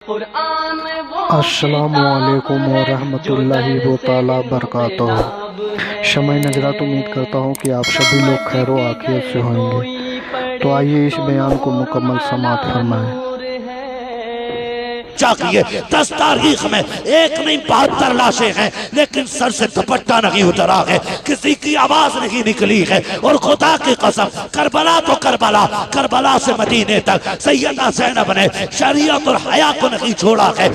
अस्सलामुअलैकुम वरहमतुल्लाहि व तआला बरकातहू। शमाए नजरात, उम्मीद करता हूँ कि आप सभी लोग खैर व आफियत से होंगे। तो आइए इस बयान को मुकम्मल समाअत फरमाएं। चाहिए 10 तारीख में एक नहीं 72 लाशें हैं, लेकिन सर से दुपट्टा नहीं उतरा है, किसी की आवाज नहीं निकली है। और खुदा की कसम, करबला तो करबला, करबला से मदीने तक सैयदा ज़ैनब ने शरीयत और हया को नहीं छोड़ा है।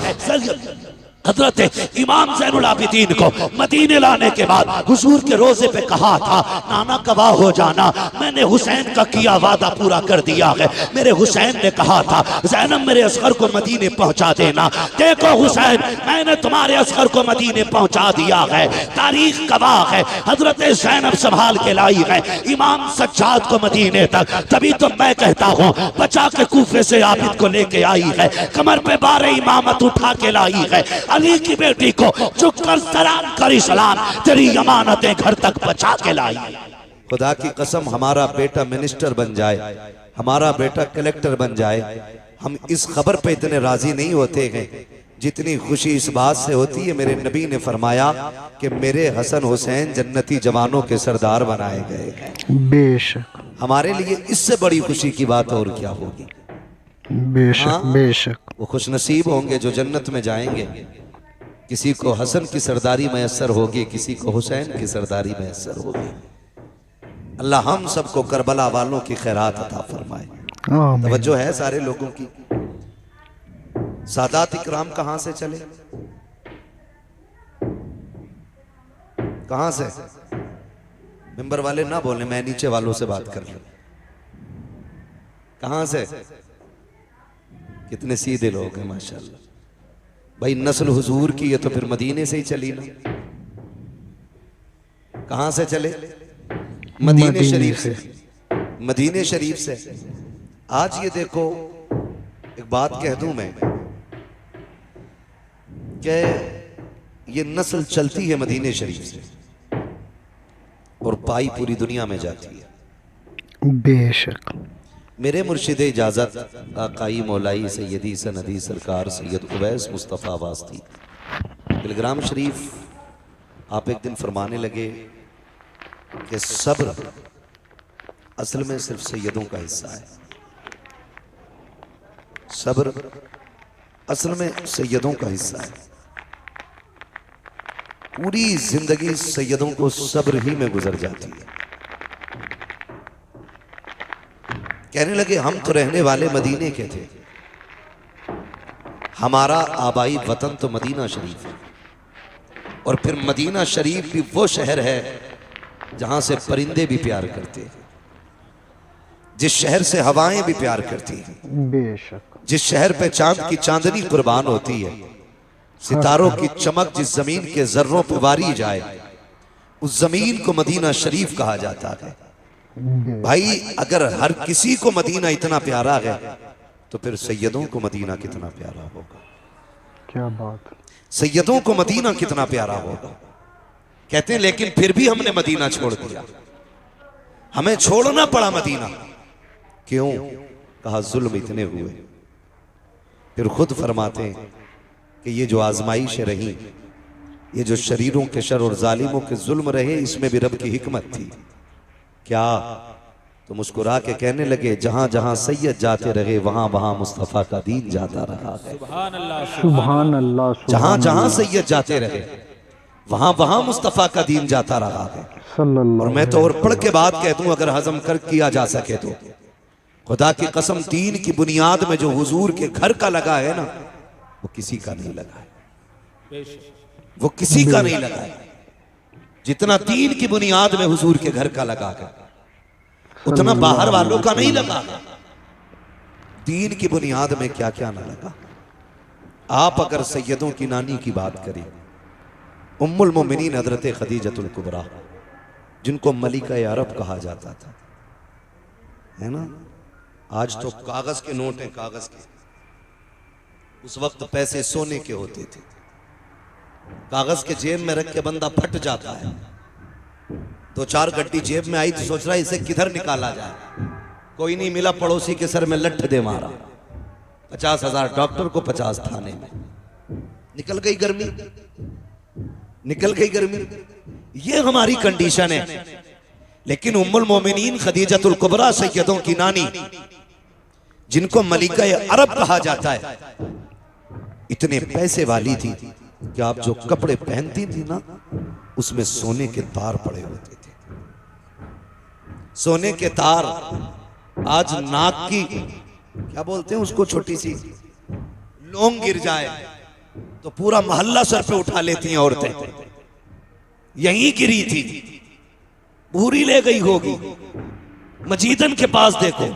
हजरत इमाम ज़ैनुल आबिदीन को मदीने लाने के बाद हुजूर के रोजे पे कहा था, नाना गवाह हो जाना, मैंने हुसैन का किया वादा पूरा कर दिया है। मेरे हुसैन ने कहा था, ज़ैनब मेरे असगर को मदीने पहुंचा देना। देखो हुसैन, मैंने तुम्हारे असगर को मदीने पहुंचा दिया है। तारीख गवाह है, हजरत ज़ैनब संभाल के लाई है इमाम सज्जाद को मदीने तक। तभी तो मैं कहता हूँ, बचा के कूफे से आबिद को लेके आई है, कमर पे बारे इमामत उठा के लाई है। अली की बेटी को झुककर सलाम करी, सलाम तेरी अमानतें घर तक बचा के लाई। खुदा की कसम, हमारा बेटा मिनिस्टर बन जाए, हमारा बेटा कलेक्टर बन जाए, हम इस खबर पे इतने राजी नहीं होते हैं जितनी खुशी इस बात से होती है मेरे नबी ने फरमाया कि मेरे हसन हुसैन जन्नती जवानों के सरदार बनाए गए हैं। बेशक, हमारे लिए इससे बड़ी खुशी की बात और क्या होगी। बेशक, बेशक। वो खुशनसीब होंगे जो जन्नत में जाएंगे। किसी को हसन की सरदारी मैसर होगी, किसी को हुसैन की सरदारी मैसर होगी। अल्लाह हम सबको करबला वालों की खैरात अता फरमाए। तवज्जो है सारे लोगों की। सादात इकराम कहां से चले, कहां से? मिंबर वाले ना बोले, मैं नीचे वालों से बात कर लूं। कहां से? कितने सीधे लोग हैं माशाल्लाह। भाई नस्ल हुजूर की है तो फिर मदीने से ही चली ना। कहां से चले? मदीने शरीफ से। मदीने शरीफ से। आज ये देखो, एक बात कह दूं मैं, कि ये नस्ल चलती है मदीने शरीफ से और पाई पूरी दुनिया में जाती है। बेशक। मेरे मुर्शिद इजाजत आकाई मौलाई सैयदी सनदी सरकार सैयद उवैस मुस्तफ़ा वास्ती बिलग्राम शरीफ आप एक दिन फरमाने लगे कि सब्र असल में सिर्फ सैयदों का हिस्सा है। सब्र असल में सैयदों का हिस्सा है। पूरी जिंदगी सैयदों को सब्र ही में गुजर जाती है। कहने लगे हम तो रहने वाले मदीने के थे, हमारा आबाई वतन तो मदीना शरीफ है, और फिर मदीना शरीफ भी वो शहर है जहां से परिंदे भी प्यार करते हैं, जिस शहर से हवाएं भी प्यार करती हैं, बेशक। जिस शहर पे चांद की चांदनी कुर्बान होती है, सितारों की चमक जिस जमीन के जर्रों पर वारी जाए, उस जमीन को मदीना शरीफ कहा जाता है। भाई अगर हर किसी को मदीना इतना प्यारा है तो फिर सैयदों को मदीना कितना प्यारा होगा। क्या बात। सैयदों को मदीना कितना प्यारा होगा। कहते हैं लेकिन फिर भी हमने मदीना छोड़ दिया, हमें छोड़ना पड़ा मदीना। क्यों? कहा जुल्म इतने हुए। फिर खुद फरमाते हैं कि ये जो आजमाइशें रही, ये जो शरीरों के शर और जालिमों के जुल्म रहे, इसमें भी रब की हिकमत थी। क्या? तो मुस्कुरा के कहने लगे जहां जहां सैयद जाते रहे वहां वहां मुस्तफा का दीन जाता रहा है। सुभान अल्लाह। जहां जहां सैयद जाते रहे वहां वहां मुस्तफा का दीन जाता रहा है। और मैं तो और पढ़ के बात कह दूं, अगर हजम कर किया जा सके तो, खुदा की कसम, दीन की बुनियाद में जो हुजूर के घर का लगा है ना, वो किसी का नहीं लगा है, वो किसी का नहीं लगा है। जितना दीन की बुनियाद में हुजूर के घर का लगा है, उतना बाहर वालों का नहीं लगा। दीन की बुनियाद में क्या क्या ना लगा। आप अगर सैयदों की नानी की बात करें, उम्मुल मोमिनीन हजरत खदीजतुल कुबरा, जिनको मलिका अरब कहा जाता था, है ना। आज तो कागज के नोट हैं, कागज के। उस वक्त पैसे सोने के होते थे। कागज के जेब में रख के बंदा फट जाता है। दो चार गड्डी जेब में आई तो सोच रहा है इसे किधर निकाला जाए, कोई नहीं मिला, पड़ोसी के सर में लठ दे मारा। 50,000 डॉक्टर को 50 थाने में। निकल गई गर्मी, निकल गई गर्मी। ये हमारी कंडीशन है। लेकिन उम्मुल मोमिनीन खदीजतुल कुबरा सैयदों की नानी, जिनको मलिका अरब कहा जाता है, इतने पैसे वाली थी कि आप जो कपड़े पहनती थी ना, उसमें सोने के तार पड़े होते थे। सोने के तार। आज नाक की क्या बोलते हैं उसको, छोटी सी लौंग गिर जाए तो पूरा मोहल्ला सर पे उठा लेती हैं औरतें। यहीं गिरी थी, पूरी ले गई होगी। मजीदन के पास देखो,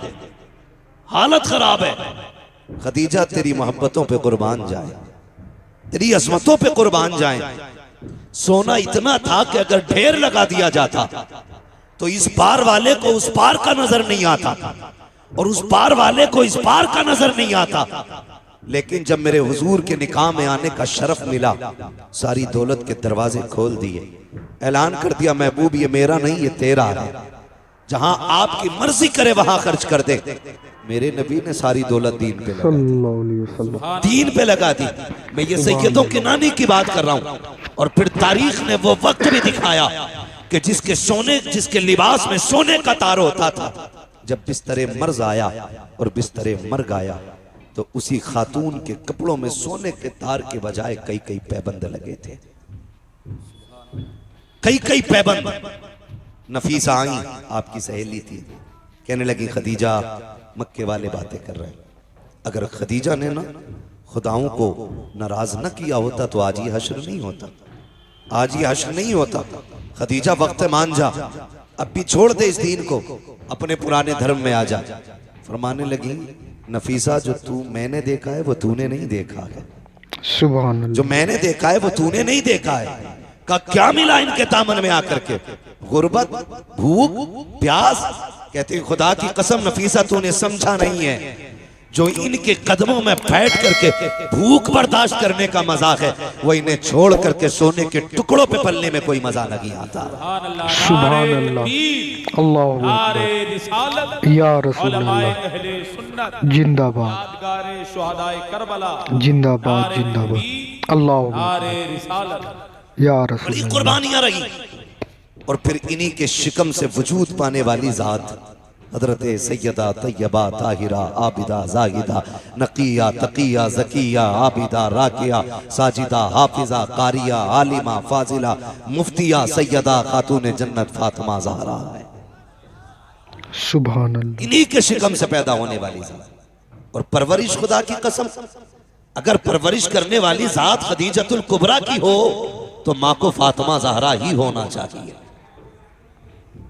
हालत खराब है। खदीजा तेरी मोहब्बतों पे कुर्बान जाए, तेरी अजमतों पे कुर्बान जाए। सोना इतना था कि अगर ढेर लगा दिया जाता तो इस पार वाले को उस पार का नजर नहीं आता, और उस पार वाले को इस पार का नजर नहीं आता। लेकिन जब मेरे हुजूर के निकाह में आने का शरफ मिला, सारी दौलत के दरवाजे खोल दिए, ऐलान कर दिया, महबूब ये मेरा नहीं, ये तेरा है, जहां आपकी मर्जी करे वहां खर्च कर दे। मेरे नबी ने सारी दौलत दीन पे लगा दी, दीन पे लगा दी। मैं ये सैयदों की नानी की बात कर रहा हूं। और फिर तारीख ने वो वक्त भी दिखाया कि जिसके लिबास में सोने का तार होता था, जब बिस्तरे मर्ज आया और बिस्तरे मर गया, तो उसी खातून के कपड़ों में सोने के तार के बजाय कई कई पैबंद लगे थे, कई कई पैबंद। नफीसा आई, आपकी सहेली थी, कहने लगी खदीजा मक्के वाले बातें कर रहे हैं। अगर खदीजा ने ना खुदाओं को नाराज न किया होता तो आज ये हश्र नहीं होता, आज ये हश्र नहीं होता। खदीजा वक्त मान जा, अब भी छोड़ दे इस दीन को, अपने पुराने धर्म में आ जा। फरमाने लगी, नफीसा जो तू मैंने देखा है वो तूने नहीं देखा है, सुभान अल्लाह। जो मैंने देखा है वो तूने नहीं देखा है। का क्या मिला इनके दामन में आकर के, गुर्बत, भूख, प्यास। कहते खुदा की कसम नफीसा तूने समझा नहीं है, जो इनके कदमों में बैठ करके भूख बर्दाश्त करने का मजाक है, वो इन्हें छोड़ करके सोने के टुकड़ों पे पलने में कोई मजा नहीं आता। सुभान अल्लाह, अल्लाहु अकबर, या रसूल अल्लाह, जिंदाबाद जिंदाबाद जिंदाबाद, अल्लाहु अकबर, या रसूल बड़ी कुर्बानियां रही। और फिर इन्हीं के शिकम से वजूद पाने वाली जात हजरत सैयदा तैयबा ताहिरा आबिदा जाहिदा नकिया तकिया जकिया आबिदा राकिया साजिदा हाफिजा कारिया आलिमा फाजिला मुफ्तिया सैयदा खातून जन्नत फातिमा ज़हरा है। सुभान अल्लाह। इन्हीं के शिकम से पैदा होने वाली जात। और परवरिश, खुदा की कसम, अगर परवरिश करने वाली जात खदीजतुल कुबरा की हो तो माँ को फातिमा ज़हरा ही होना चाहिए।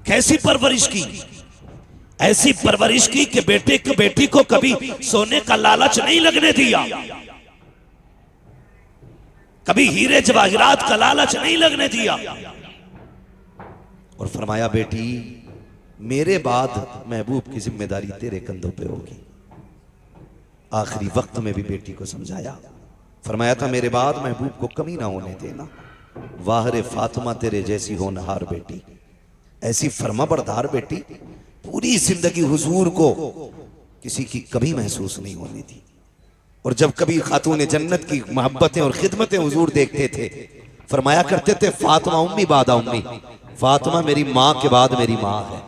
कैसी परवरिश की, ऐसी परवरिश की कि बेटी को कभी सोने का लालच नहीं लगने दिया, कभी हीरे जवाहिरात का लालच नहीं लगने दिया। और फरमाया, बेटी मेरे बाद महबूब की जिम्मेदारी तेरे कंधों पे होगी। आखिरी वक्त में भी बेटी को समझाया, फरमाया था मेरे बाद महबूब को कमी ना होने देना। वाहरे फातिमा तेरे जैसी होनहार बेटी, ऐसी फर्माबरदार बेटी, पूरी जिंदगी हुजूर को किसी की कमी महसूस नहीं होने दी। और जब कभी खातून जन्नत की मोहब्बतें और खिदमतें हुजूर देखते थे, फरमाया करते थे, फातिमा उम्मी बादा उम्मी, फातिमा मेरी माँ के बाद मेरी माँ है।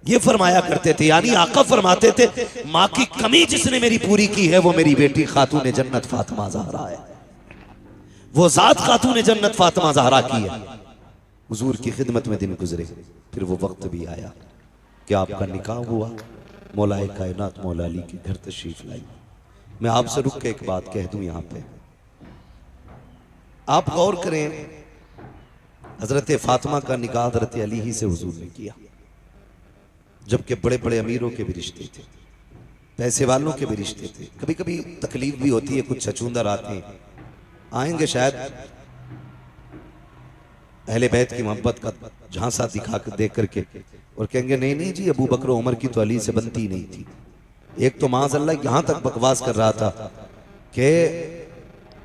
ये फरमाया करते थे, यानी आका फरमाते थे, माँ की कमी जिसने मेरी पूरी की है वो मेरी बेटी खातून जन्नत फातिमा ज़हरा है। वो जात खातून जन्नत फातिमा ज़हरा की है। हुजूर की खिदमत में दिन गुजरे, फिर वो वक्त भी आया कि आपका निकाह हुआ। मौलाए कायनात मौला अली के घर तशरीफ लाई। मैं आपसे रुक के एक बात कह दूं, यहां पे आप गौर करें, हजरत फातिमा का निकाह हजरत अली ही से हुजूर ने किया, जबकि बड़े बड़े अमीरों के भी रिश्ते थे, पैसे वालों के भी रिश्ते थे। कभी कभी तकलीफ भी होती है, कुछ छछूंदर आते हैं, आएंगे शायद अहले बैत की मोहब्बत का झांसा दिखा कर देख करके, और कहेंगे नहीं नहीं जी, अबू बकर उमर की तो अली से बनती नहीं थी। एक तो माज़अल्लाह यहां तक बकवास कर रहा था कि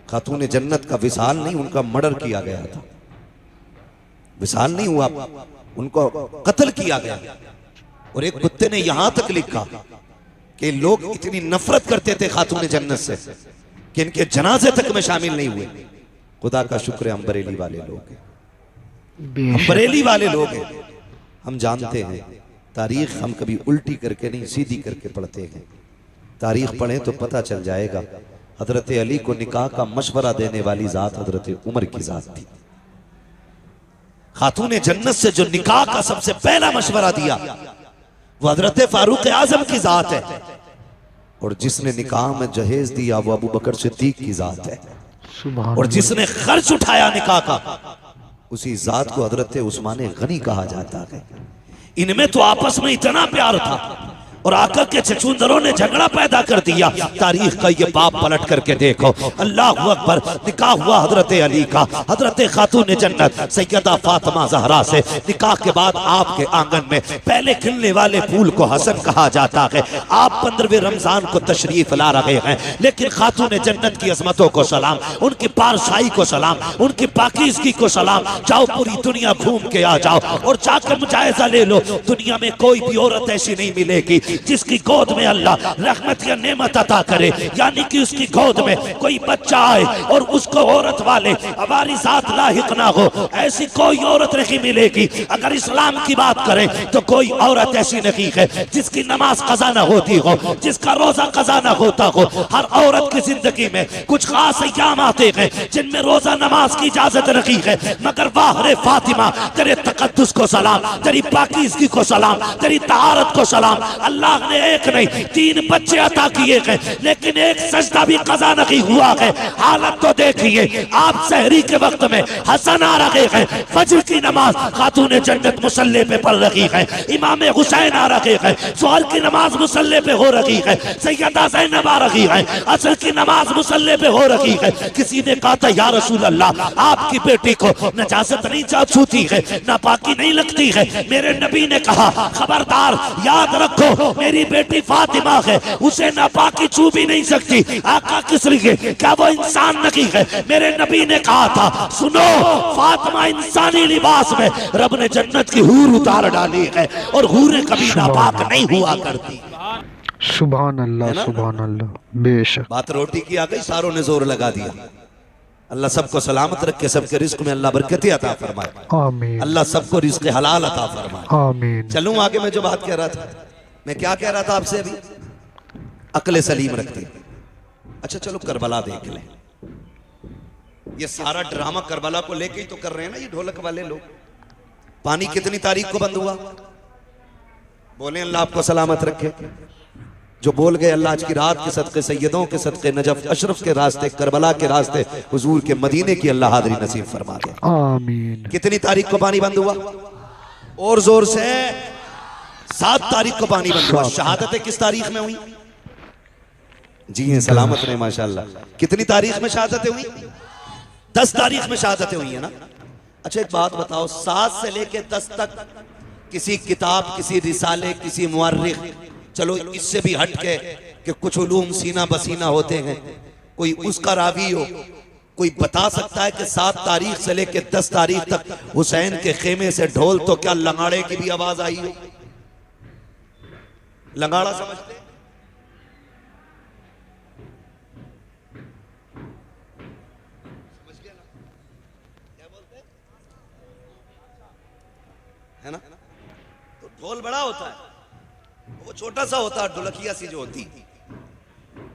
खातून जन्नत का विसाल नहीं, उनका मर्डर किया गया था। विसाल नहीं हुआ, उनको कत्ल किया गया। और एक कुत्ते ने यहां तक लिखा कि लोग इतनी नफरत करते थे खातून जन्नत से कि इनके जनाजे तक में शामिल नहीं हुए। खुदा का शुक्र है हम बरेली वाले लोग हैं, हम बरेली वाले लोग हैं। हम जानते हैं तारीख हम कभी उल्टी करके नहीं सीधी करके पढ़ते हैं। तारीख पढ़ें तो पता चल जाएगा हजरत अली को निकाह का मशवरा देने वाली जात हजरत उमर की जात थी। खातून जन्नत से जो निकाह का सबसे पहला मशवरा दिया वो हजरत फारूक आजम की जात है, और जिसने निकाह में जहेज दिया वो अबू बकर सिद्दीक की जात है, और जिसने खर्च उठाया निकाह का उसी जात को हजरत उस्मान गनी कहा जाता है। इनमें तो आपस में इतना प्यार था और आकर के चचुंदरों ने झगड़ा पैदा कर दिया। तारीख का ये बाप पलट करके देखो, अल्लाह अकबर, निकाह हुआ हजरत अली का हजरत खातून जन्नत सैयदा फातिमा ज़हरा से। निकाह के बाद आपके आंगन में पहले खिलने वाले फूल को हसन कहा जाता है। आप 15वें रमजान को तशरीफ ला रहे हैं, लेकिन खातून जन्नत की अजमतों को सलाम, उनकी पारसाई को सलाम, उनकी पाकीज़गी को सलाम। जाओ पूरी दुनिया घूम के आ जाओ और जाकर मुजायजा ले लो, दुनिया में कोई भी औरत ऐसी नहीं मिलेगी जिसकी गोद में अल्लाह रहमत या नेमत अता करे, यानी कि उसकी गोद में कोई बच्चा आए और उसको औरत वाले हमारी साथ लाहिक ना हो, ऐसी कोई औरत नहीं मिलेगी। अगर इस्लाम की बात करें तो कोई औरत ऐसी नहीं है जिसकी नमाज कज़ा ना होती हो, जिसका रोजा कज़ा ना होता हो। हर औरत की जिंदगी में कुछ खास अय्याम आते हैं जिनमें रोजा नमाज की इजाजत नहीं है, मगर वाह रे फातिमा, तेरे तकद्दुस को सलाम, तेरी पाकीज़गी को सलाम, तेरी तहारत को सलाम। अल्लाह ने एक नहीं 3 बच्चे अता किए हैं, लेकिन एक सजदा भी कज़ा नहीं हुआ है। हालत तो देखिए, आप सहरी के वक्त में हसन आ रहे हैं, फजर की नमाज खातून जन्नत मुसल्ले पे पढ़ रही है, इमाम हुसैन आ रहे हैं, ज़ोहर की नमाज मुसल्ले पे हो रही है, सैयदा ज़ैनब आ रही है, असर की नमाज मुसल्ले पे हो रही है। किसी ने कहा था या रसूल अल्लाह, आपकी बेटी को नजासत नहीं छूती है, नापाकी नहीं लगती है। मेरे नबी ने कहा खबरदार, याद रखो मेरी बेटी फातिमा है, उसे नापाकी छू भी नहीं सकती। आका किस लिए, क्या वो इंसान नहीं है? मेरे नबी ने कहा था सुनो, फातिमा इंसानी लिबास में रब ने जन्नत की हूर उतार डाली है, और हूरें कभी नापाक नहीं हुआ करती। सुभान अल्लाह, सुभान अल्लाह। बेशक बात रोटी की आ गई, सारों ने जोर लगा दिया। अल्लाह सबको सलामत रखे, सबके रिस्क में अल्लाह बरकत अता फरमाए, आमीन। अल्लाह सबको रिस्क हलाल अता फरमाए, आमीन। चलूं आगे, मैं जो बात कह रहा था, मैं क्या कह रहा था आपसे अभी, अक्ल सलीम रखती। अच्छा चलो करबला देख लें। ये सारा ड्रामा करबला को लेके ही तो कर रहे हैं ना ये ढोलक वाले लोग। पानी कितनी तारीख को बंद हुआ? बोले अल्लाह आपको सलामत रखे। जो बोल गए अल्लाह आज की रात के सदके, सैयदों के सदके, नजफ अशरफ के रास्ते, करबला के रास्ते, हुजूर के मदीने की अल्लाह हाज़िरी नसीब फरमा दे, आमीन। कितनी तारीख को पानी बंद हुआ? और जोर से 7 तारीख को पानी बंद हुआ। शहादतें किस तारीख में हुई? जी हैं, सलामत रहे माशाल्लाह। कितनी तारीख में शहादतें हुई? 10 तारीख में शहादतें हुई है ना। अच्छा एक बात बताओ, 7 से लेके 10 तक किसी किताब, किसी रिसाले, किसी मुअर्रिख, चलो इससे भी हट के कि कुछ उलूम सीना बसीना होते हैं, कोई उसका रावी हो, कोई बता सकता है कि 7 तारीख से लेके 10 तारीख तक हुसैन के खेमे से ढोल तो क्या लंगाड़े की भी आवाज आई हो? लंगाड़ा समझते? समझ गया ना क्या बोलते हैं? है ना? तो ढोल बड़ा होता है, वो छोटा सा होता है, ढोलकिया सी जो होती।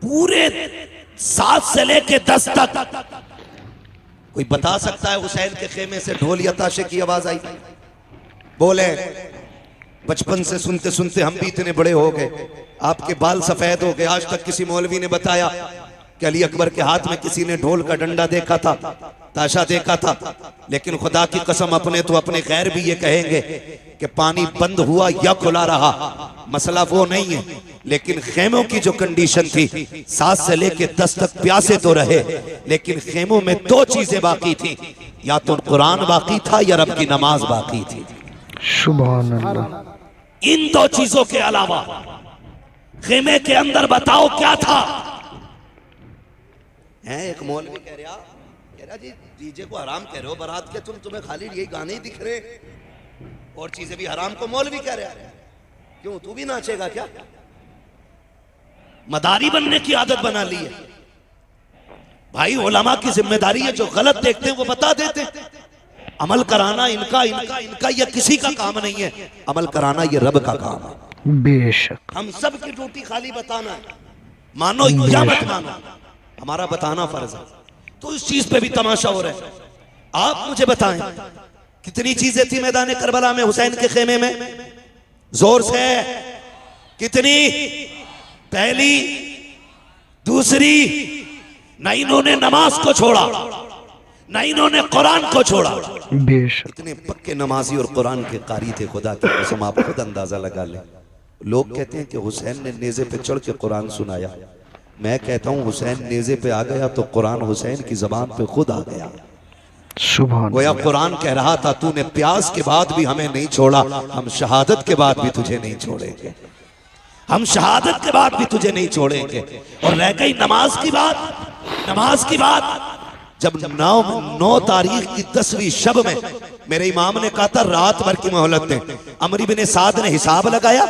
पूरे 7 से लेके 10 तक कोई बता सकता है हुसैन के खेमे से ढोल या ताशे की आवाज आई? बोले बचपन से सुनते सुनते हम भी इतने बड़े हो गए, आपके बाल सफेद हो गए, आज तक किसी मौलवी ने बताया कि अली अकबर के हाथ में किसी ने ढोल का डंडा देखा था, ताशा देखा था? लेकिन खुदा की कसम अपने तो अपने गैर भी ये कहेंगे कि पानी बंद हुआ या खुला रहा, मसला वो नहीं है। लेकिन खेमों की जो कंडीशन थी, 7 से लेके 10 तक प्यासे तो रहे, लेकिन खेमों में 2 चीजें बाकी थी, या तो कुरान बाकी था या रब की नमाज बाकी थी। सुभान अल्लाह। इन 2 चीजों के अलावा खेमे के अंदर बताओ क्या था? है एक मौलवी कह रहा जी डीजे को हराम कह रहे हो, बारात के तुम्हें खाली यही गाने ही दिख रहे, और चीजें भी हराम को मौलवी कह रहा है। क्यों, तू भी नाचेगा क्या? मदारी बनने की आदत बना ली है। भाई उलमा की जिम्मेदारी है, जो गलत देखते हैं वो बता देते हैं। अमल कराना इनका इनका इनका या किसी का काम नहीं है, अमल कराना ये रब का काम है। बेशक हम सब की ड्यूटी खाली बताना है, मानो या मत मानो, हमारा बताना फर्ज है। तो इस चीज पे भी तमाशा हो रहा है। आप मुझे बताएं कितनी चीजें थी मैदान करबला में हुसैन के खेमे में, जोर से कितनी? पहली, दूसरी, न इन्होंने नमाज को छोड़ा, न इन्होंने कुरान को छोड़ा। बेशक इतने पक्के नमाजी और कुरान के कारी थे, खुदा की कसम आप खुद अंदाजा लगा लें। लोग कहते हैं कि हुसैन ने नेज़े पे चढ़ के कुरान सुनाया। मैं कहता हूं हुसैन नेज़े पे आ गया तो कुरान हुसैन की जबान पे खुद आ गया। सुभान गोया कुरान कह रहा था तूने प्यास के बाद भी हमें नहीं छोड़ा, हम शहादत के बाद भी तुझे नहीं छोड़ेंगे, हम शहादत के बाद भी तुझे नहीं छोड़ेंगे। और रह गई नमाज की बात, नमाज की बात, जब 9 तारीख की 10वीं शब में मेरे इमाम ने कहा था रात भर की मोहलत दें, अमर इब्न साद ने हिसाब लगाया,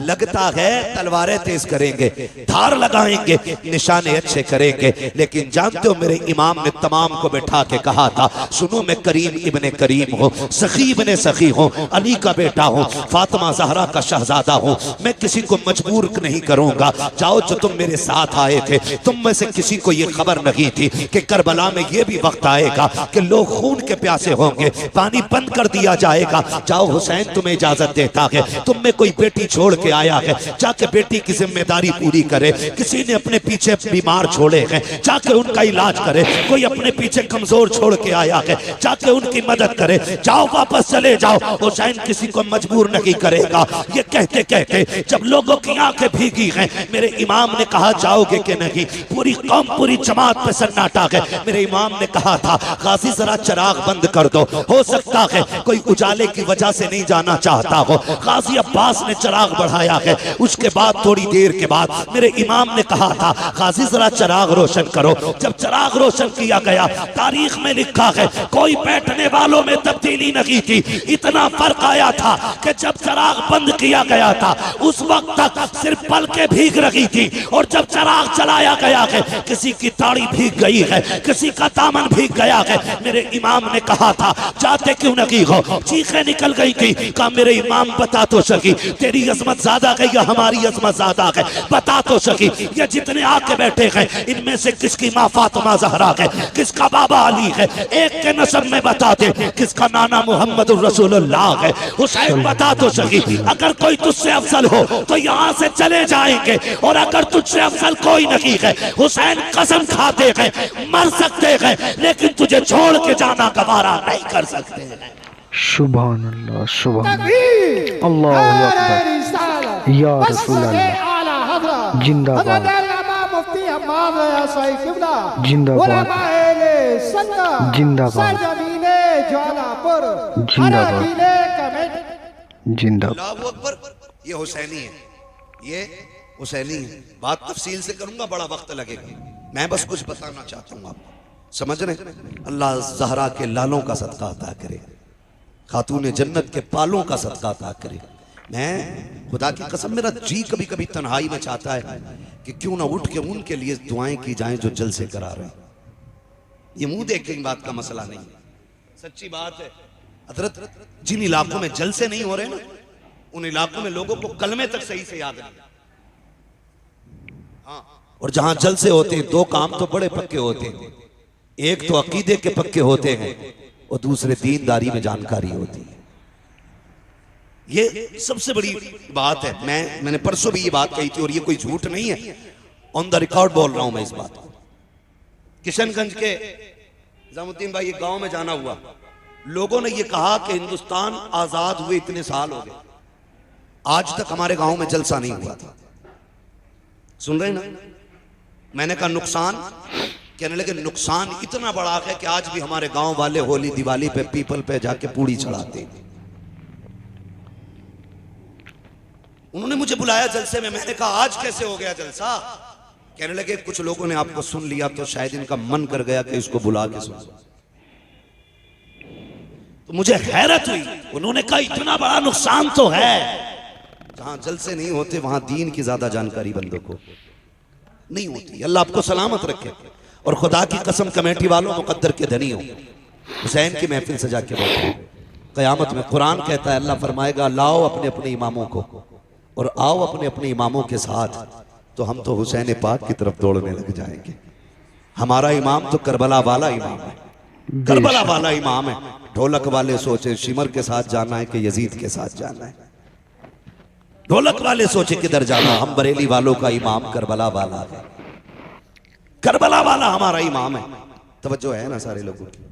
लगता है तलवारें तेज करेंगे, धार लगाएंगे, निशाने अच्छे करेंगे। लेकिन जानते हो मेरे इमाम ने तमाम को बैठा के कहा था सुनो मैं करीम इब्ने करीम हूँ, सखी इब्ने सखी हूँ, अली का बेटा हूँ, फातिमा जहरा का शहजादा हूँ, मैं किसी को मजबूर नहीं करूंगा। जाओ जो तुम मेरे साथ आए थे तुम में से किसी को ये खबर नहीं थी कि करबला में ये भी वक्त आएगा कि लोग खून के प्यासे होंगे, पानी बंद कर दिया जाएगा। जाओ हुसैन तुम्हें इजाजत देता है, तुम में कोई बेटी छोड़ के आया है, जाके बेटी की जिम्मेदारी पूरी करे। किसी ने अपने पीछे बीमार छोड़े हैं, जाके उनका इलाज करे। कोई अपने पीछे कमजोर छोड़ के आया है, जाके उनकी मदद करे। जाओ वापस चले जाओ, हुसैन किसी को मजबूर नहीं करेगा। ये कहते कहते जब लोगों की आंखें भीगी हैं, मेरे इमाम ने कहा जाओगे कि नहीं? पूरी कौम पूरी जमात पे सन्नाटा है। मेरे इमाम ने कहा था गाजी जरा चिराग बंद कर दो, हो सकता है कोई उजाले की वजह से नहीं जाना चाहता हो। गाजी अब्बास ने चिराग बढ़ाया है। उसके बाद थोड़ी देर के बाद मेरे इमाम ने कहा था गाजी जरा चिराग रोशन करो। जब चिराग रोशन किया गया, तारीख में लिखा है कोई बैठने वालों में तब्दीली नहीं थी। इतना फर्क आया था कि जब चिराग बंद किया गया था उस वक्त तक सिर्फ पलकें भीग रही थी, और जब चिराग चलाया गया है किसी की ताड़ी भीग गई है, किसी का दामन भीग गया है। मेरे इमाम ने कहा था जाते क्यों नहीं हो? चीखें निकल गई थी। कहा मेरे इमाम बता तो सकी तेरी अजमत ज्यादा है या हमारी अजमत ज्यादा है? बता तो सकी ये जितने आके बैठे हैं इनमें से किसकी माँ फातिमा जहरा है, किसका बाबा अली है? एक के नसब में बता दे किसका नाना मोहम्मद रसूलुल्लाह है। हुसैन बता तो सकी, अगर कोई तुझसे अफजल हो तो यहाँ से चले जाएंगे, और अगर तुझसे अफजल कोई नहीं है हुसैन कसम खाते हैं मर सकते हैं लेकिन तुझे छोड़ के जाना गवारा नहीं कर सकते हैं। सुभान अल्लाह, सुभान अल्लाह अकबर या रसूल अल्लाह। जिंदाबाद जिंदाबाद जिंदाबाद जिंदाबाद जिंदाबाद। अल्लाहू अकबर। ये हुसैनी है, ये हुसैनी है। बात तफसील से करूंगा, बड़ा वक्त लगेगा। मैं बस कुछ बताना चाहता हूँ आपको, समझ रहे? अल्लाह जहरा के लालों का सदका अता करे, खातून जन्नत के पालों का सदका अता करे। मैं खुदा की कसम मेरा जी कभी कभी तन्हाई में चाहता है कि क्यों ना उठ के उनके लिए दुआएं की जाएं जो जल से करा रहे हैं। ये मुंह देख के बात का मसला नहीं, सच्ची बात है। हजरत जिन इलाकों में जल से नहीं हो रहे ना, उन इलाकों में लोगों को कलमे तक सही से याद नहीं। हाँ, और जहां जल से होते हैं दो काम तो बड़े पक्के होते हैं, एक तो अकीदे के पक्के होते हैं और दूसरे दीनदारी में जानकारी होती है। ये सबसे बड़ी बात है। मैंने परसों भी ये बात कही थी और ये कोई झूठ नहीं है, ऑन द रिकॉर्ड बोल रहा हूं मैं इस बात को। किशनगंज के निजामुद्दीन भाई ये गांव में जाना हुआ, लोगों ने ये कहा कि हिंदुस्तान आजाद हुए इतने साल हो गए, आज तक हमारे गांव में जलसा नहीं हुआ था। सुन रहे ना? मैंने कहा नुकसान, कहने लगे नुकसान इतना बड़ा है कि आज भी हमारे गांव वाले होली दिवाली पे पीपल पे जाके पूड़ी चढ़ाते हैं। उन्होंने मुझे बुलाया जलसे में, मैंने कहा आज कैसे हो गया जलसा? कहने लगे कुछ लोगों ने आपको सुन लिया तो शायद इनका मन कर गया कि इसको बुला के सुन। तो मुझे हैरत हुई, उन्होंने कहा इतना बड़ा नुकसान तो है। जहां जलसे नहीं होते वहां दीन की ज्यादा जानकारी बंदों को। नहीं होती। अल्लाह आपको सलामत रखे। और खुदा की कसम कमेटी वालों मुकद्दर के धनी हो, हुसैन की महफिल सजा के बैठे क़यामत में। कुरान कहता है, अल्लाह फरमाएगा लाओ अपने अपने इमामों को और आओ अपने अपने इमामों के साथ, तो हम तो हुसैन पाक की तरफ दौड़ने लग जाएंगे। हमारा इमाम तो करबला वाला इमाम है, करबला वाला इमाम है। ढोलक वाले सोचे शिमर के साथ जाना है कि यजीद के साथ जाना है। ढोलक वाले सोचे किधर जाना, हम बरेली वालों का इमाम करबला वाला है, करबला वाला हमारा इमाम है। तवज्जो है ना सारे लोगों की।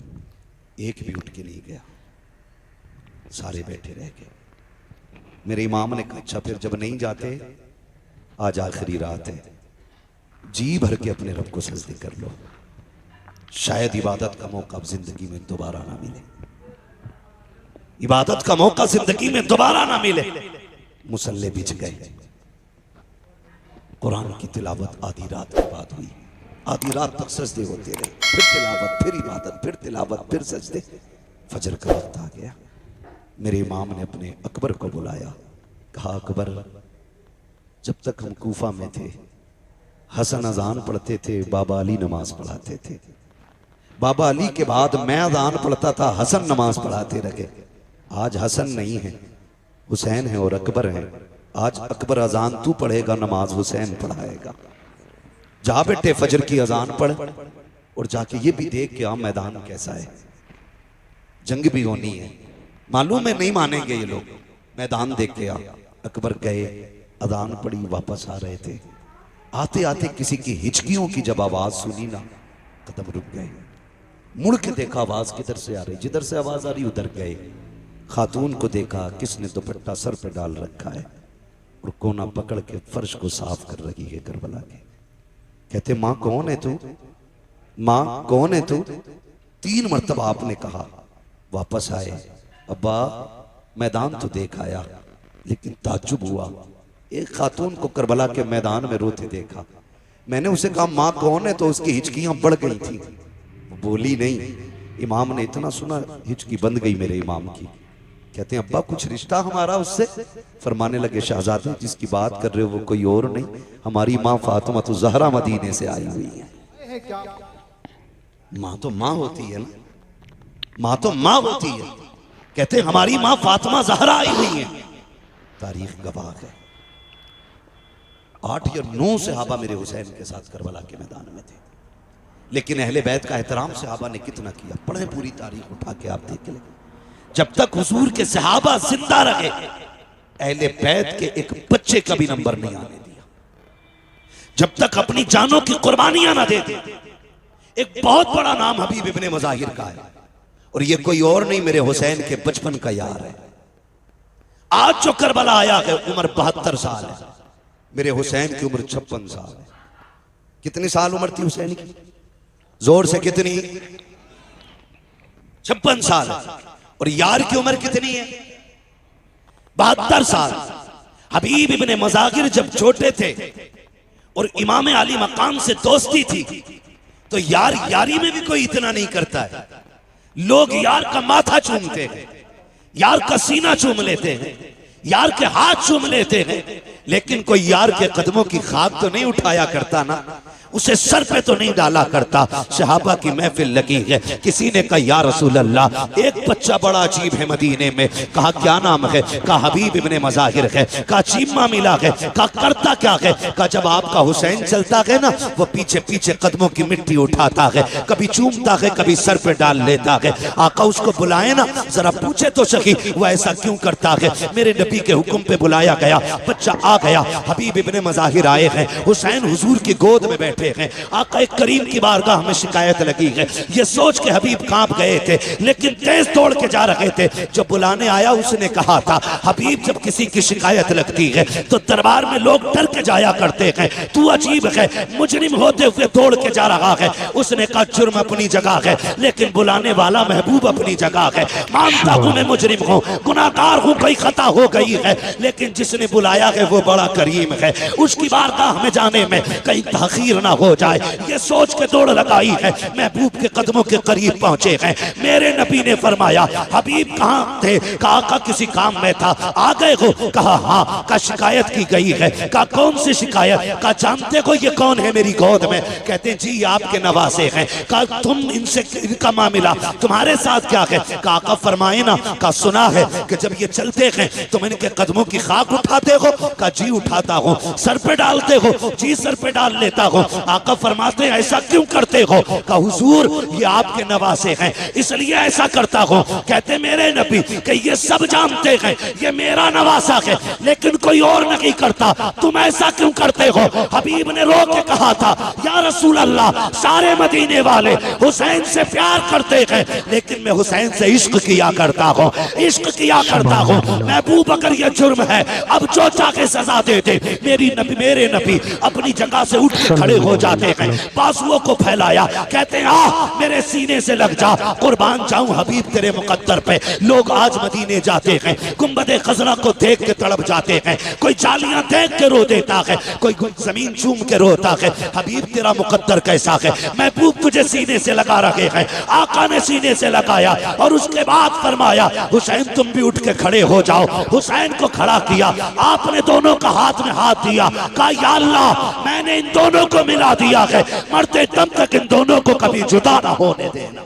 एक भी उठ के नहीं गया, सारे बैठे रह गए। मेरे इमाम ने कहा अच्छा फिर जब नहीं जाते, आज आखिरी रात है, जी भर के अपने रब को सजदे कर लो, शायद इबादत का मौका अब जिंदगी में दोबारा ना मिले, इबादत का मौका जिंदगी में दोबारा ना मिले। मुसल्ले बिछ गए। कुरान की तिलावत आधी रात के बाद हुई, आधी रात तक सजदे होते रहे, फिर तिलावत, फिर इबादत, फिर तिलावत, फिर सजदे। फजर का वक्त आ गया। मेरे इमाम ने अपने अकबर को बुलाया, कहा अकबर, जब तक हम कूफा में थे हसन अजान पढ़ते थे, बाबा अली नमाज पढ़ाते थे। बाबा अली के बाद मैं अजान पढ़ता था, हसन नमाज पढ़ाते रहे। आज हसन नहीं है, हुसैन है और अकबर है। आज अकबर अजान तू पढ़ेगा, नमाज हुसैन पढ़ाएगा। जा बेटे फजर की अजान पढ़ और जाके ये भी देख के आ मैदान कैसा है, जंग भी होनी है। मालूम है नहीं मानेंगे ये लोग, मैदान देख के आ। अकबर गए, अजान पड़ी, वापस आ रहे थे। आते आते किसी की हिचकियों की जब आवाज सुनी ना, कदम रुक गए। मुड़ के देखा आवाज किधर से आ रही, जिधर से आवाज आ रही उधर गए। खातून को देखा, किसने दुपट्टा सर पे डाल रखा है और कोना पकड़ के फर्श को साफ कर रही है करबला के। कहते माँ कौन है तू, माँ कौन है तू? 3 मरतबा आपने कहा। वापस आए, अब्बा मैदान तो देख आया, लेकिन ताज्जुब हुआ, एक खातून को करबला के मैदान में रोते देखा। मैंने उसे कहा माँ कौन है, तो उसकी हिचकियां बढ़ गई थी, वो बोली नहीं। इमाम ने इतना सुना, हिचकी बंद गई मेरे इमाम की। कहते हैं अब्बा कुछ रिश्ता हमारा उससे? फरमाने लगे शहजादे जिसकी बात कर रहे हो वो कोई और नहीं, हमारी माँ फातिमा तो ज़हरा मदीने से आई हुई है। माँ तो माँ होती है ना, माँ तो माँ होती है। कहते हैं हमारी माँ फातिमा ज़हरा आई हुई है। तारीख गवाह है, 8 या 9 सहाबा मेरे हुसैन के साथ करबला के मैदान में थे। लेकिन अहले बैत का एहतराम सहाबा ने कितना किया, पढ़े पूरी तारीख उठा के आप देख लें। जब तक हुजूर के सहाबा जिंदा रहे, अहले बैत के एक बच्चे का भी नंबर नहीं आने दिया, जब तक अपनी जानों की कुर्बानियां ना दे दे। एक बहुत बड़ा नाम हबीब इब्ने मज़ाहिर का है, और ये कोई और नहीं मेरे हुसैन के बचपन का यार है। आज जो करबला आया है उम्र 72 साल है, मेरे हुसैन की उम्र 56 साल है। कितनी साल उम्र थी हुसैन की? जोर से कितनी? 56 साल। और यार की उम्र कितनी है? 72 साल। हबीब इब्ने मज़ाहिर जब छोटे थे और इमाम आली मकाम से दोस्ती थी, तो यार यारी में भी कोई इतना नहीं करता है। लोग यार का माथा चूमते हैं, यार का सीना चूम लेते हैं, यार के हाथ चूम लेते हैं, लेकिन कोई यार के कदमों की खाक तो नहीं उठाया करता ना, उसे सर पे तो नहीं डाला करता। सहाबा की महफिल लगी है, किसी ने कहा या रसूल अल्लाह एक बच्चा बड़ा अजीब है मदीने में। कहा क्या नाम है? कहा हबीब इब्ने मज़ाहिर है। कहा चीमा मिला है। कहा करता क्या है? कहा जब आपका हुसैन चलता है ना, वो पीछे पीछे कदमों की मिट्टी उठाता है, कभी चूमता है, कभी सर पे डाल लेता है। आका उसको बुलाए ना, जरा पूछे तो सही वो ऐसा क्यों करता है। मेरे नबी के हुक्म पे बुलाया गया, बच्चा आ गया, हबीब इब्ने मज़ाहिर आए हैं, हुसैन हुजूर की गोद में बैठे हैं। आका करीम की बारगाह में शिकायत लगी है। ये सोच के हबीब कांप गए थे, लेकिन तेज दौड़ के जा रहे थे। जो बुलाने आया उसने कहा था, हबीब जब किसी की शिकायत लगती है तो दरबार में लोग डर के जाया करते हैं, तू अजीब है, मुजरिम होते हुए दौड़ के जा रहा है। उसने कहा जुर्म अपनी जगह है, लेकिन बुलाने वाला महबूब अपनी जगह है। मानता हूं मैं मुजरिम हूं, गुनाहगार हूं, कोई खता हो गई है, लेकिन जिसने बुलाया है वो बड़ा करीम है। उसकी बारगाह में जाने में कहीं ताखीर ना ना हो जाए, ये सोच के दौड़ लगाई है। महबूब के कदमों के करीब पहुंचे हैं। मेरे नबी ने फरमाया, हबीब कहाँ थे? कहा किसी काम में था, आ गए हो? कहा हाँ। का शिकायत की गई है? का कौन सी शिकायत? का जानते हो ये कौन है मेरी गोद में? कहते जी आपके नवासे हैं। का तुम इनसे इनका मामला तुम्हारे साथ क्या है? का फरमाए ना। का सुना है कि जब ये चलते हैं तुम इनके कदमों की खाक उठाते हो? का जी उठाता हो। सर पे डालते हो? जी सर पे डाल लेता हो। आका फरमाते हैं ऐसा क्यों करते हो? का हुजूर ये आपके नवासे हैं इसलिए ऐसा करता हो। कहते मेरे नबी कि ये सब जानते हैं ये मेरा नवासा है लेकिन कोई और नहीं करता, तुम ऐसा क्यों करते हो? हबीब ने रो के कहा था, या रसूल अल्लाह सारे मदीने वाले हुसैन से प्यार करते हैं लेकिन मैं हुसैन से इश्क किया करता हूँ, इश्क किया करता हूँ। महबूब अगर ये जुर्म है अब जो चाहे सजा दे दे। मेरे नबी अपनी जगह से उठ के खड़े हो जाते हैं, बाजुओं को फैलाया, कहते हैं आ मेरे सीने से लग जा, कुर्बान जाऊं हबीब तेरे मुकद्दर पे। लोग आज मदीने जाते हैं, गुंबदे खजरा को देख के तड़प जाते हैं, कोई जालियां देख के रो देता है, कोई जमीन चूम के रोता है। हबीब तेरा मुकद्दर कैसा है? महबूब तुझे सीने से लगा रखे हैं। आका ने सीने से लगाया और उसके बाद फरमाया, हुसैन तुम भी उठ के खड़े हो जाओ। हुसैन को खड़ा किया, आपने दोनों का हाथ में हाथ दिया, कहा या अल्लाह मैंने इन दोनों को मिला दिया है, मरते दम तक इन दोनों को कभी जुदा ना होने देना।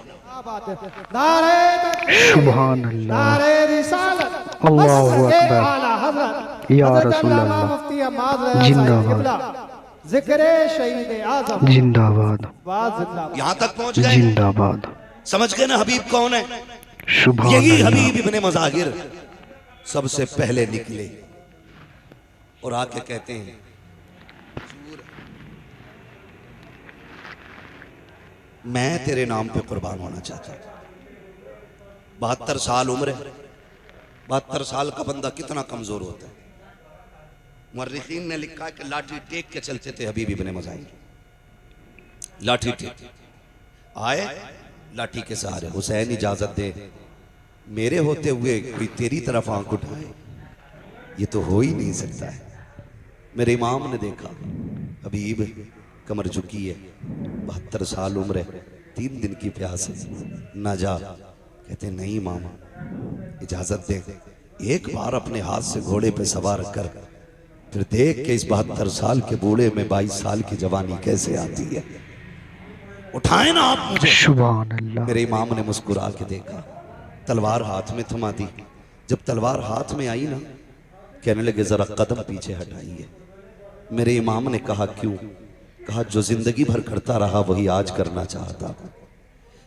सुभान अल्लाह, अल्लाहु अकबर, या रसूल अल्लाह, जिंदाबाद जिंदाबाद, यहाँ तक पहुंच गए, जिंदाबाद। समझ गए ना हबीब कौन है? सुभान यही अल्लाह। हबीब इब्ने मज़ाहिर सबसे पहले निकले और आके कहते हैं मैं तेरे नाम पे कुर्बान होना चाहता हूं। 72 साल उम्र है, 72 साल का बंदा कितना कमजोर होता है। मुर्रिखीन ने लिखा है कि लाठी टेक के चलते थे हबीब इब्ने मज़ाहिर, लाठी टेक आए, लाठी के सहारे। हुसैन इजाजत दे, मेरे होते हुए कोई तेरी तरफ आंख उठाए, ये तो हो ही नहीं सकता है। मेरे इमाम ने देखा हबीब कमर झुकी है, 72 साल उम्र है, 3 दिन की प्यास है, ना जा। कहते नहीं मामा इजाजत दे, एक बार अपने हाथ से घोड़े पे सवार कर फिर देख के इस 72 साल के बूढ़े में 22 साल की जवानी कैसे आती है, उठाए ना आप मुझे। सुभान अल्लाह। मेरे इमाम ने मुस्कुरा के देखा, तलवार हाथ में थमा दी। जब तलवार हाथ में आई ना, कहने लगे जरा कदम पीछे हटाइए। मेरे इमाम ने कहा क्यों? कहा जो जिंदगी भर करता रहा वही आज करना चाहता।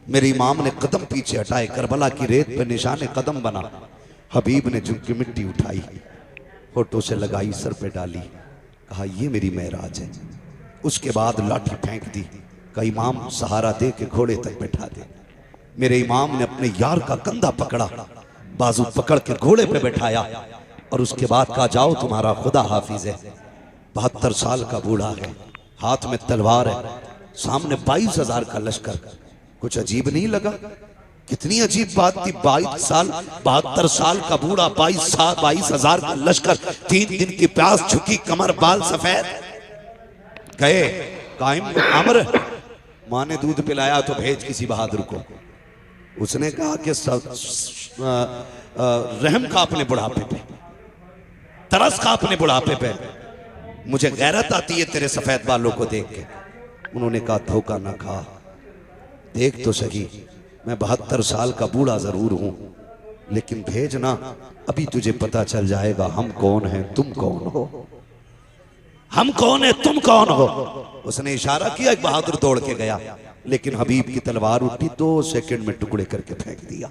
मेरे इमाम ने कदम पीछे हटाए, करबला की रेत पे निशाने कदम बना। हबीब ने झुक के मिट्टी उठाई, होठों से लगाई, सर पे डाली, कहा ये मेरी मेराज है। उसके बाद लाठी फेंक दी, कहा इमाम सहारा दे के घोड़े तक बैठा दे। मेरे इमाम ने अपने यार का कंधा पकड़ा, बाजू पकड़ के घोड़े पे बैठाया और उसके बाद कहा जाओ तुम्हारा खुदा हाफिज है। 72 साल का बूढ़ा है, हाथ में तलवार है, सामने 22,000 का लश्कर। कुछ अजीब नहीं लगा? कितनी अजीब बात थी। 72 साल का बूढ़ा, 22,000 का लश्कर, 3 दिन की प्यास, झुकी कमर, बाल सफेद। गए कायम अमर, माँ ने दूध पिलाया तो भेज किसी बहादुर को। उसने कहा कि रहम का अपने बुढ़ापे पे, तरस का अपने बुढ़ापे पे, मुझे गैरत आती है तेरे सफेद बालों को देख के। उन्होंने कहा धोखा ना खा, देख तो सही, मैं 72 साल का बूढ़ा जरूर हूं, लेकिन भेजना, अभी तुझे पता चल जाएगा हम कौन हैं, तुम कौन हो। हम कौन है, तुम कौन हो। उसने इशारा किया, एक बहादुर दौड़ के गया, लेकिन हबीब की तलवार उठी, 2 सेकंड में टुकड़े करके फेंक दिया,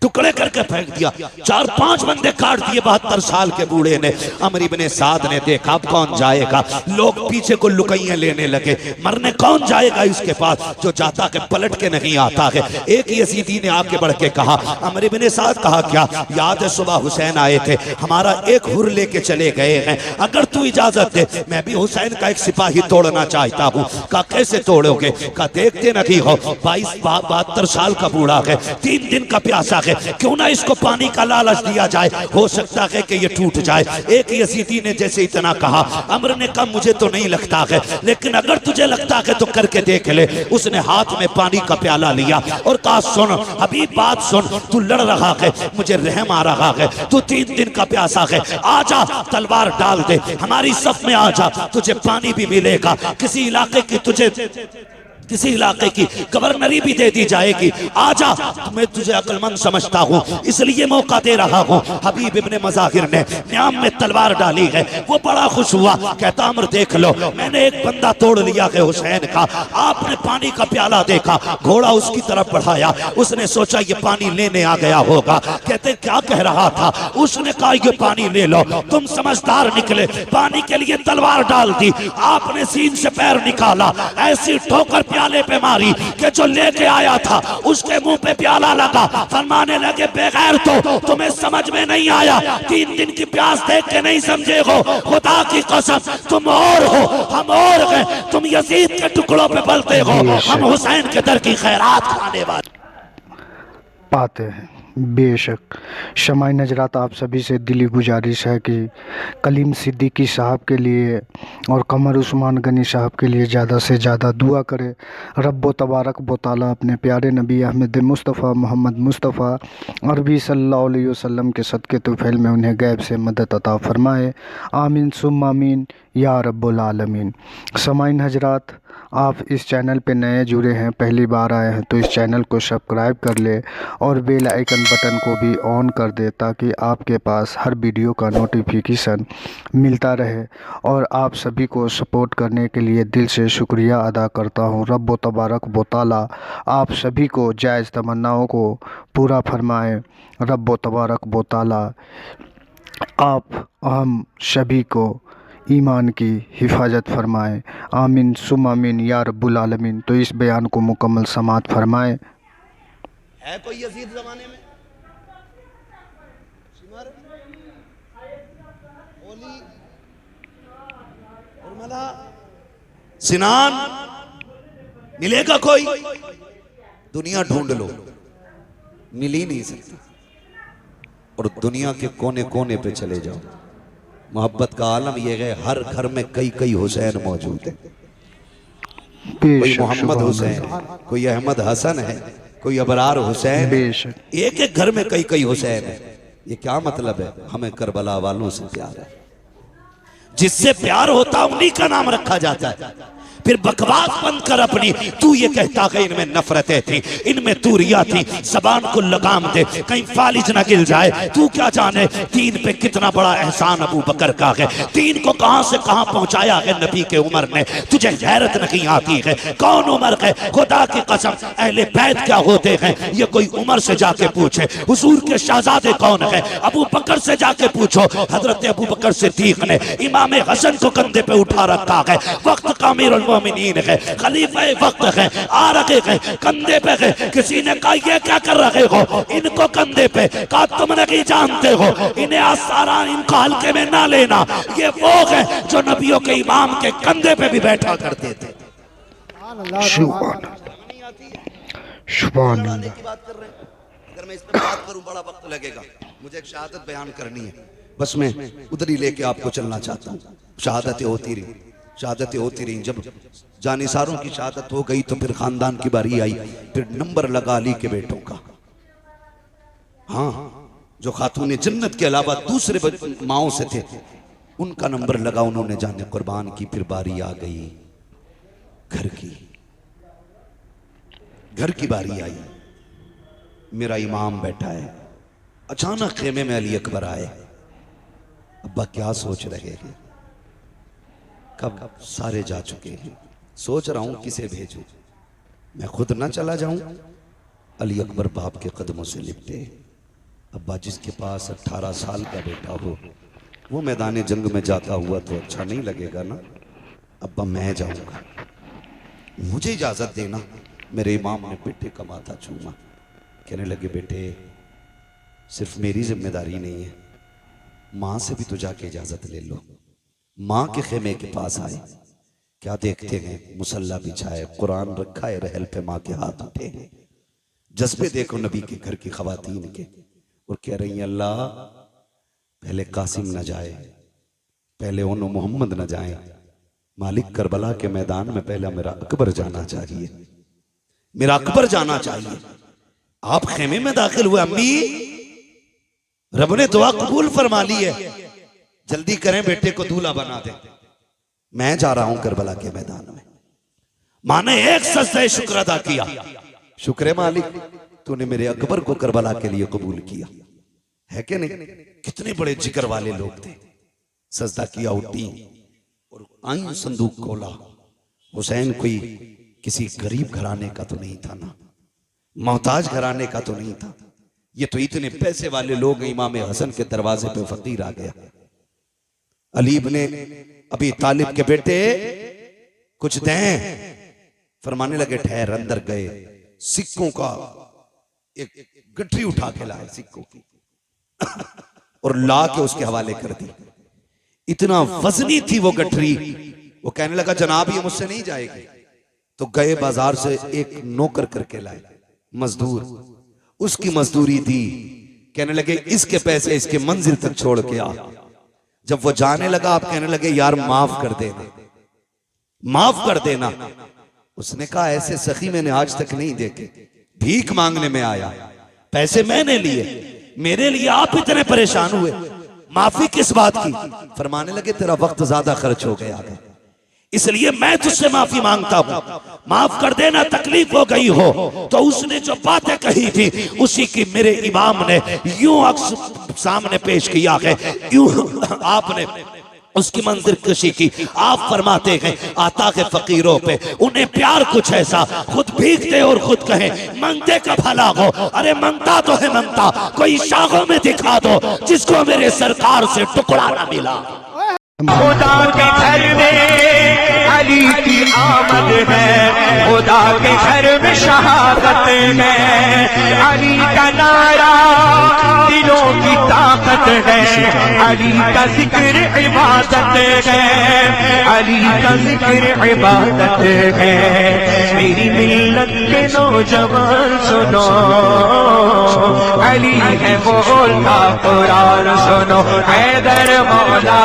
टुकड़े करके फेंक दिया। 4-5 बंदे काट दिए 72 साल के बूढ़े ने। अमर इब्ने साद ने देखा अब कौन जाएगा, लोग पीछे को लुकैया लेने लगे, मरने कौन जाएगा इसके पास, जो जाता के पलट के नहीं आता है। एक यजीदी ने आके बढ़ के कहा, अमर इब्ने साद, कहा क्या याद है सुबह हुसैन आए थे, हमारा एक हुर लेके चले गए हैं, अगर तू इजाजत दे मैं भी हुसैन का एक सिपाही तोड़ना चाहता हूँ। कहा कैसे तोड़ोगे? कहा देखते नहीं हो 72 साल का बूढ़ा है, 3 दिन का प्यासा है, है क्यों ना इसको पानी का लालच दिया जाए, हो सकता है कि ये टूट जाए। एक यजीदी ने जैसे इतना कहा, अमर ने कहा मुझे तो नहीं लगता है, लेकिन अगर तुझे लगता है तो करके देख ले। उसने हाथ में पानी का प्याला लिया और कहा सुन अभी बात सुन, तू लड़ रहा है, मुझे रहम आ रहा है, तू 3 दिन का प्यासा है, आजा तलवार डाल दे, हमारी सफ में आजा, तुझे पानी भी मिलेगा, किसी इलाके की तुझे किसी इलाके की गवर्नरी भी दे दी जाएगी, आजा, मैं तुझे अक्लमंद समझता हूँ इसलिए मौका दे रहा हूँ। हबीब इब्ने मज़ाहिर ने न्याम में तलवार डाली है, वो बड़ा खुश हुआ, कहता अमर देख लो मैंने एक बंदा तोड़ लिया है हुसैन का। आपने पानी का प्याला देखा, घोड़ा उसकी तरफ बढ़ाया, उसने सोचा ये पानी लेने आ गया होगा, कहते क्या कह रहा था, उसने कहा ये पानी ले लो, तुम समझदार निकले, पानी के लिए तलवार डाल दी, आपने सीन से पैर निकाला, ऐसी ठोकर प्याले पे मारी कि जो लेके आया था उसके मुंह पे प्याला लगा, फरमाने लगे बेगैर तो तुम्हें समझ में नहीं आया, 3 दिन की प्यास देख के नहीं समझे हो, खुदा की कसम तुम और हो हम और हैं, तुम यजीद के टुकड़ों पे पलते हो, हम हुसैन के दर की खैरात खाने वाले पाते हैं। बेशक शमाई नजरात आप सभी से दिली गुजारिश है कि कलीम सिद्दीकी साहब के लिए और कमर उस्मान गनी साहब के लिए ज़्यादा से ज़्यादा दुआ करें। रब्बो तबारक व तआला अपने प्यारे नबी अहमद मुस्तफ़ा मोहम्मद मुस्तफ़ा अरबी सल्लल्लाहु अलैहि वसल्लम के सदक़े तुफ़ैल में उन्हें गैब से मदद अता फ़रमाए। आमीन सुम्मा आमीन या रब्बुल आलमीन। समाइन हजरात, आप इस चैनल पे नए जुड़े हैं, पहली बार आए हैं तो इस चैनल को सब्सक्राइब कर ले और बेल आइकन बटन को भी ऑन कर दे ताकि आपके पास हर वीडियो का नोटिफिकेशन मिलता रहे। और आप सभी को सपोर्ट करने के लिए दिल से शुक्रिया अदा करता हूँ। रब्बो तबारक व तआला आप सभी को जायज़ तमन्नाओं को पूरा फरमाएँ। रब्बो तबारक व तआला आप हम सभी को ईमान की हिफाजत फरमाएँ। आमीन सुम आमीन या रब्बुल आलमीन। तो इस बयान को मुकम्मल समात फरमाएँ। है कोई यजीद जमाने में? सिमर, ओली, उर्मिला, सिनान मिलेगा कोई? दुनिया ढूंढ लो, मिल ही नहीं सकती। और दुनिया के कोने कोने पे चले जाओ, मोहब्बत का आलम यह है, हर घर में कई कई हुसैन मौजूद है। कोई मोहम्मद हुसैन, कोई अहमद हसन है, कोई अबरार हुसैन, एक एक घर में कई कई हुसैन है। ये क्या मतलब है? हमें करबला वालों से प्यार है, जिससे प्यार होता उन्हीं का नाम रखा जाता है। फिर बकवास बंद कर अपनी, तू ये कहता है इनमें नफरतें थी, इनमें दूरियां थी, जबान को लगाम दे कहीं फालिज न गिल जाए। तू क्या जाने दीन पे कितना बड़ा एहसान अबू बकर का है, दीन को कहां से कहां पहुंचाया है नबी के उमर ने। तुझे गैरत नहीं आती है, कौन उमर है? खुदा की कसम अहले बैत क्या होते हैं ये कोई उमर से जाके पूछे। हुजूर के शहजादे कौन है? अबू बकर से जाके पूछो। हजरत अबू बकर सिद्दीक ने इमाम हसन को कंधे पे उठा रखा है, वक्त का अमीरुल मोमिनीन है, खलीफा वक्त है, आ रखे हैं कंधे पे है। किसी ने कहा ये क्या कर रहे हो इनको कंधे पे? कहा तुम नहीं जानते हो इन्हें आसारा इनको हल्के में ना लेना, ये वो है जो नबियों के इमाम के कंधे पे भी बैठा करते थे। सुभान अल्लाह की बात कर रहे हैं। अगर मैं इस पर बात करूं बड़ा वक्त लगेगा, मुझे एक शहादत बयान करनी है, बस मैं उधर ही लेके आपको चलना चाहता हूँ। शहादतें होती रही, शहादतें होती रही। जब जानिसारों की शहादत हो गई तो फिर खानदान की बारी आई, फिर नंबर लगा अली के बेटों का। हाँ, जो खातून जन्नत के अलावा दूसरे माओं से थे उनका नंबर लगा, उन्होंने जाने कुर्बान की। फिर बारी आ गई घर की, घर की बारी आई। मेरा इमाम बैठा है, अचानक खेमे में अली अकबर आए। अब्बा क्या सोच रहे हैं? कब सारे जा चुके हैं, सोच रहा हूं किसे भेजूं, मैं खुद ना चला जाऊं। अली अकबर बाप के कदमों से लिपटे। अब्बा जिसके पास 18 साल का बेटा हो वो मैदान जंग में जाता हुआ तो अच्छा नहीं लगेगा ना। अब्बा मैं जाऊंगा, मुझे इजाजत देना। मेरे इमाम ने बेटे का माथा छूमा, कहने लगे बेटे सिर्फ मेरी जिम्मेदारी नहीं है, माँ से भी तो जाके इजाजत ले लो। माँ के खेमे के पास आए, क्या देखते हैं? मुसल्ला बिछाए, कुरान रखा है रहल पे, माँ के हाथ उठे हैं। जज्बे देखो नबी के घर की खवातीन के, और कह रही हैं अल्लाह पहले कासिम न जाए, पहले उन मोहम्मद न जाए, मालिक करबला के मैदान में पहले मेरा अकबर जाना चाहिए, मेरा अकबर जाना चाहिए। आप खेमे में दाखिल हुए, अम्मी रब ने दुआ कबूल फरमा ली है, जल्दी करें बेटे को दूल्हा बना दे, मैं जा रहा हूं करबला के मैदान में। मां ने एक सजदा शुक्र अदा किया, शुक्र मालिक तूने मेरे अकबर को करबला के लिए कबूल किया है कि नहीं। कितने बड़े जिक्र वाले लोग थे। सजदा किया, उठी और आई संदूक खोला। हुसैन कोई किसी गरीब घराने का तो नहीं था ना, मोहताज घराने का तो नहीं था, ये तो इतने पैसे वाले लोग। इमाम हसन के दरवाजे पे फकीर आ गया। अली इब्ने अबी तालिब के बेटे कुछ दें, फरमाने लगे ठहर। अंदर गए, सिक्कों का एक गठरी उठा के लाए सिक्कों की और ला के उसके हवाले कर दी। इतना वजनी थी वो गठरी। वो कहने लगा जनाब ये मुझसे नहीं जाएगी। तो गए बाजार से एक नौकर करके लाए, मजदूर, उसकी मजदूरी दी। कहने लगे इसके पैसे इसके मंजिल तक छोड़ के आ। जब वो जाने लगा आप कहने लगे यार माफ कर देना, माफ कर देना। उसने कहा ऐसे सखी मैंने आज तक नहीं देखे, भीख मांगने में आया, पैसे मैंने लिए, मेरे लिए आप इतने परेशान हुए, माफी किस बात की। फरमाने लगे तेरा वक्त ज्यादा खर्च हो गया है, इसलिए मैं तुझसे माफी मांगता हूं, माफ कर देना, तकलीफ हो गई हो। तो उसने जो बातें कही थी उसी की मेरे इमाम ने यूं अक्स सामने पेश किया है, यूं आपने उसकी मंजिल कशी की। आप फरमाते हैं आता है फकीरों पे उन्हें प्यार कुछ ऐसा, खुद भीगते और खुद कहें मंगते का भला हो। अरे मंगता तो है मंगता, कोई शाखों में दिखा दो जिसको मेरे सरकार से टुकड़ा ना मिला। खुदा के घर में अली की आमद है, खुदा के घर में शहादत है, अली का नारा दिलों की ताकत है, अली का जिक्र इबादत है, अली का जिक्र इबादत है। मेरी मिल्लत के नौजवान सुनो, अली है बोलता कुरान सुनो, हैदर मौला।